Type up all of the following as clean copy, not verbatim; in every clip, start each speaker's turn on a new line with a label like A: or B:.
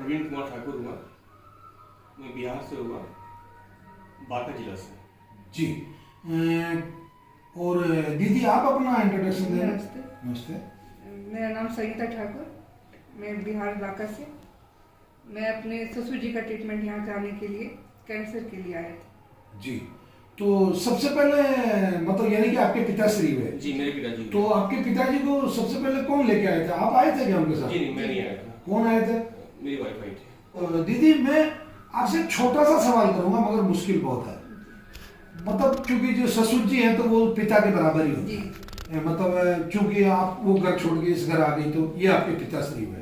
A: प्रवीण कुमार ठाकुर हुआ, मैं बिहार से हुआ, बांका जिला से।
B: जी। और दीदी आप अपना इंट्रोडक्शन दें।
C: नमस्ते।
B: नमस्ते।
C: मेरा नाम संगीता ठाकुर, मैं बिहार बांका से। मैं अपने ससुर जी का ट्रीटमेंट यहाँ कराने के लिए, कैंसर के लिए आए थे।
B: जी, तो सबसे पहले मतलब यानी कि आपके पिताश्री हुए।
A: जी, मेरे पिताजी।
B: तो आपके पिताजी को सबसे पहले कौन लेके आए थे? आप आए थे क्या उनके साथ?
A: जी नहीं, मैं नहीं आया था।
B: कौन आए थे?
A: मेरी वाइफ आई थी।
B: दीदी मैं आपसे एक छोटा सा सवाल करूंगा मगर मुश्किल बहुत है। मतलब क्योंकि जो ससुर जी हैं तो वो पिता के बराबर ही होते हैं। मतलब क्योंकि आप वो घर छोड़ के इस घर आ गई तो ये आपके पिताश्री हुए।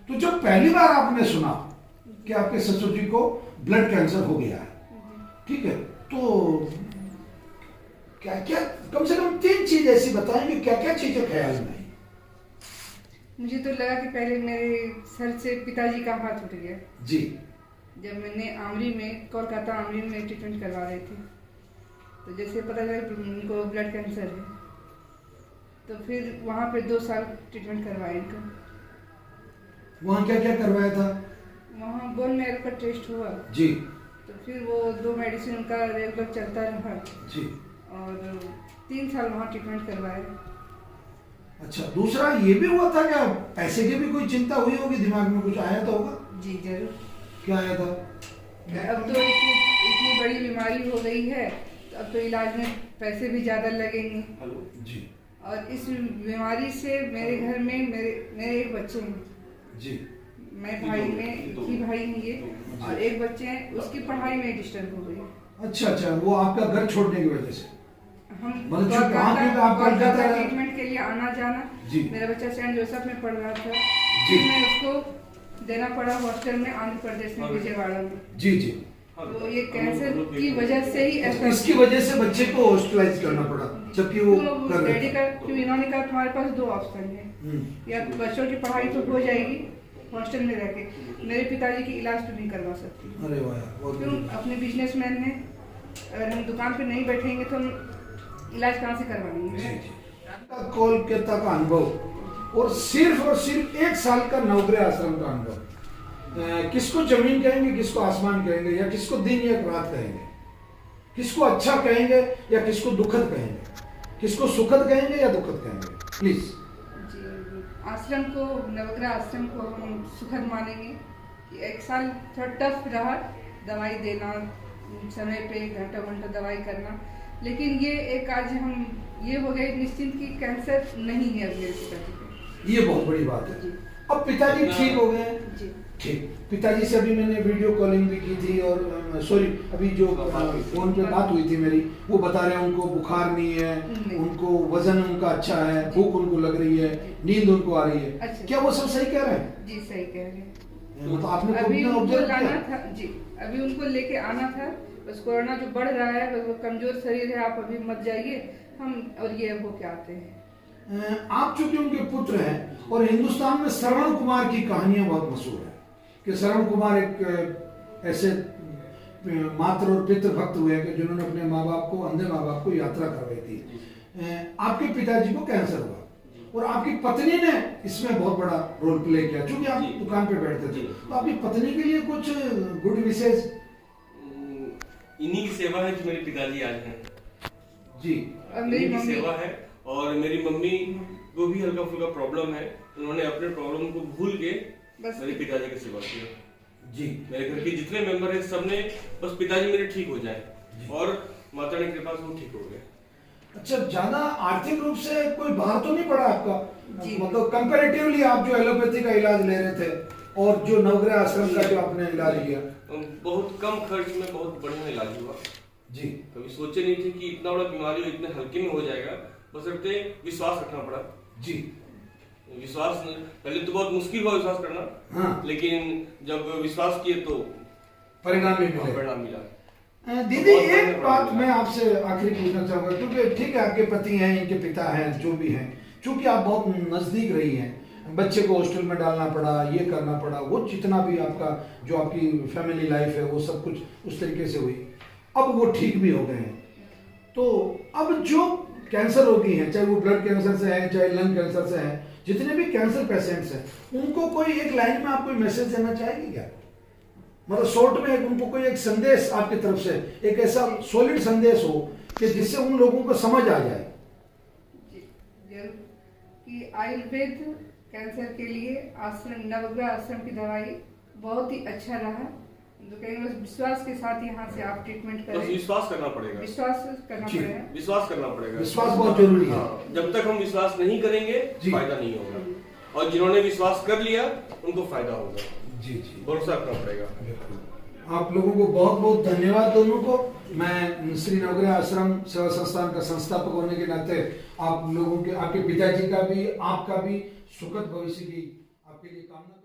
B: तो जब पहली बार आपने सुना कि आपके ससुर जी को ब्लड कैंसर हो गया है, ठीक है, तो क्या क्या कम से कम 3 चीज ऐसी बताएंगे, क्या क्या चीजें ख्याल में आई?
C: मुझे तो लगा कि पहले मेरे सर से पिताजी का हाथ उठ गया।
B: जी।
C: जब मैंने आमरी में, कोलकाता आमरी में ट्रीटमेंट करवा रहे थे, तो जैसे पता चला कि उनको ब्लड कैंसर है, तो फिर वहाँ पे 2 साल ट्रीटमेंट करवाया इनका।
B: वहाँ क्या क्या करवाया था?
C: वहाँ बोन मैरो का टेस्ट हुआ।
B: जी।
C: तो फिर वो 2 मेडिसिन उनका रेगुलर चलता रहा।
B: जी।
C: और 3 साल वहाँ ट्रीटमेंट करवाया।
B: अच्छा, दूसरा ये भी हुआ था क्या, पैसे की भी कोई चिंता हुई होगी, दिमाग में कुछ आया तो होगा?
C: जी जरूर।
B: क्या आया था?
C: अब तो इतनी बड़ी बीमारी हो गई है, तो अब तो इलाज में पैसे भी ज़्यादा लगेंगे।
A: हेलो
B: जी।
C: और इस बीमारी से मेरे घर में मेरे एक बच्चे हैं।
B: जी।
C: मैं भाई में एक ही भाई हैं ये, और एक बच्चे हैं, उसकी पढ़ाई में डिस्टर्ब हो गई।
B: अच्छा अच्छा, वो आपका घर छोड़ने की वजह से?
C: हम
B: मतलब जो वहाँ पे आप
C: कोलकाता ट्रीटमेंट के लिए आना जाना।
B: जी।
C: मेरा बच्चा सेंट जोसेफ में पढ़ रहा था,
B: जी।
C: मैं उसको देना पड़ा हॉस्टल में, आंध्र प्रदेश में, विजयवाड़ा में।
B: जी जी।
C: तो ये कैंसर की वजह से ही ऐसा,
B: इसकी वजह से बच्चे को हॉस्पिटलाइज करना पड़ा, जबकि वो कर रहे
C: डैडी
B: थे।
C: का, क्योंकि इन्होंने कहा तुम्हारे पास 2 ऑप्शन है, या बच्चों की पढ़ाई तो हो जाएगी हॉस्टल में रह के, मेरे पिताजी की इलाज तो नहीं करवा सकती।
B: अरे वाह यार, बहुत
C: क्यों?
B: बढ़िया।
C: अपने बिजनेसमैन हैं, अगर हम दुकान पे नहीं बैठेंगे तो हम इलाज कहाँ से करवाएंगे?
B: जी जी। कोलकाता का अनुभव और सिर्फ 1 साल का नवग्रह आश्रम का अनुभव, किसको जमीन कहेंगे, किसको आसमान कहेंगे, या किसको दिन या रात कहेंगे? किसको अच्छा कहेंगे या किसको दुखद कहेंगे? किसको सुखद कहेंगे या दुखद कहेंगे? प्लीज।
C: जी, आश्रम को, नवग्रह आश्रम को हम सुखद मानेंगे कि 1 साल थोड़ा टफ रहा, दवाई देना समय पे, घंटा घंटा दवाई करना, लेकिन ये एक आज हम ये हो गए निश्चिंत कि कैंसर नहीं है अब मेरे पिताजी को।
B: ये बहुत बड़ी बात है। अब पिताजी ठीक हो गए हैं।
C: जी।
B: ठीक, पिताजी से अभी मैंने वीडियो कॉलिंग भी की थी, और सॉरी अभी जो फोन पे बात हुई थी मेरी, वो बता रहे हैं उनको बुखार नहीं है, उनको वजन उनका अच्छा है, भूख उनको लग रही है, नींद उनको आ रही है।
C: अच्छा।
B: क्या वो सब सही कह रहे हैं?
C: जी सही कह रहे हैं।
B: मतलब आपने
C: अभी
B: खुद
C: उनको
B: ऑब्जर्व
C: लाना
B: किया?
C: था। जी, अभी उनको लेके आना था, बस कोरोना जो बढ़ रहा है, बस वो कमजोर शरीर है, आप अभी मत जाइए, हम और ये होके आते हैं।
B: आप चूंकि उनके पुत्र हैं, और हिंदुस्तान में श्रवण कुमार की कहानियां बहुत मशहूर है कि श्रवण कुमार एक ऐसे मातृ और पितृ भक्त हुए कि जिन्होंने अपने माँ बाप को, अंधे माँ बाप को यात्रा करवाई थी। आपके पिताजी को कैंसर हुआ और आपकी पत्नी ने इसमें बहुत बड़ा रोल प्ले किया, क्योंकि आप दुकान पे बैठते थे, तो आपकी पत्नी के लिए कुछ गुड विशेष?
A: इन्हीं की सेवा है जो मेरे पिताजी आज हैं।
B: जी।
A: इन्हीं की सेवा है, और मेरी मम्मी को भी हल्का फुल्का प्रॉब्लम है, उन्होंने अपने प्रॉब्लम को भूल के मेरे पिताजी की सेवा किया।
B: जी।
A: मेरे घर के जितने मेंबर हैं सबने बस पिताजी मेरे ठीक हो जाए, और माता रानी की कृपा से वो ठीक हो गए।
B: अच्छा, ज्यादा आर्थिक रूप से कोई भार तो नहीं पड़ा आपका? मतलब कंपैरेटिवली आप जो एलोपैथी का इलाज ले रहे थे और जो नवग्रह आश्रम का जो आपने इलाज किया,
A: बहुत कम खर्च में बहुत बढ़िया इलाज हुआ।
B: जी।
A: कभी सोचे नहीं थे कि इतना बड़ा बीमारी इतने हल्के में हो जाएगा, बस रखते विश्वास रखना पड़ा।
B: जी।
A: विश्वास पहले तो बहुत मुश्किल हुआ विश्वास करना,
B: हाँ।
A: लेकिन जब विश्वास किए तो
B: परिणाम
A: मिला।
B: दीदी एक बात मैं आपसे आखिरी पूछना चाहूंगा, क्योंकि ठीक है आपके पति हैं, इनके पिता हैं, जो भी हैं, चूंकि आप बहुत नजदीक रही हैं, बच्चे को हॉस्टल में डालना पड़ा, ये करना पड़ा, वो जितना भी आपका जो आपकी फैमिली लाइफ है वो सब कुछ उस तरीके से हुई, अब वो ठीक भी हो गए हैं, तो अब जो कैंसर रोगी हैं, चाहे वो ब्लड कैंसर से है, चाहे लंग कैंसर से है, जितने भी कैंसर पेशेंट्स हैं, उनको कोई एक लाइन में आप कोई मैसेज देना चाहेंगे क्या? मतलब शॉर्ट में उनको कोई एक संदेश आपकी तरफ से, एक ऐसा सॉलिड संदेश हो कि जिससे उन लोगों को समझ आ जाए।
C: जरूर कि आयुर्वेद कैंसर के लिए आश्रम, नवग्रह आश्रम की दवाई बहुत ही अच्छा रहा। तो कहेंगे बस विश्वास के साथ यहाँ से आप ट्रीटमेंट करें।
A: बस विश्वास करना पड़ेगा,
C: विश्वास करना पड़ेगा,
A: विश्वास करना पड़ेगा।
B: विश्वास बहुत जरूरी है।
A: हाँ, जब तक हम विश्वास नहीं करेंगे फायदा नहीं होगा, और जिन्होंने विश्वास कर लिया उनको फायदा होगा।
B: जी जी,
A: भरोसा रखना पड़ेगा।
B: आप लोगों को बहुत बहुत धन्यवाद दोनों को। मैं श्री नवग्रह आश्रम सेवा संस्थान का संस्थापक होने के नाते आप लोगों के, आपके पिताजी का भी, आपका भी सुखद भविष्य की आपके लिए कामना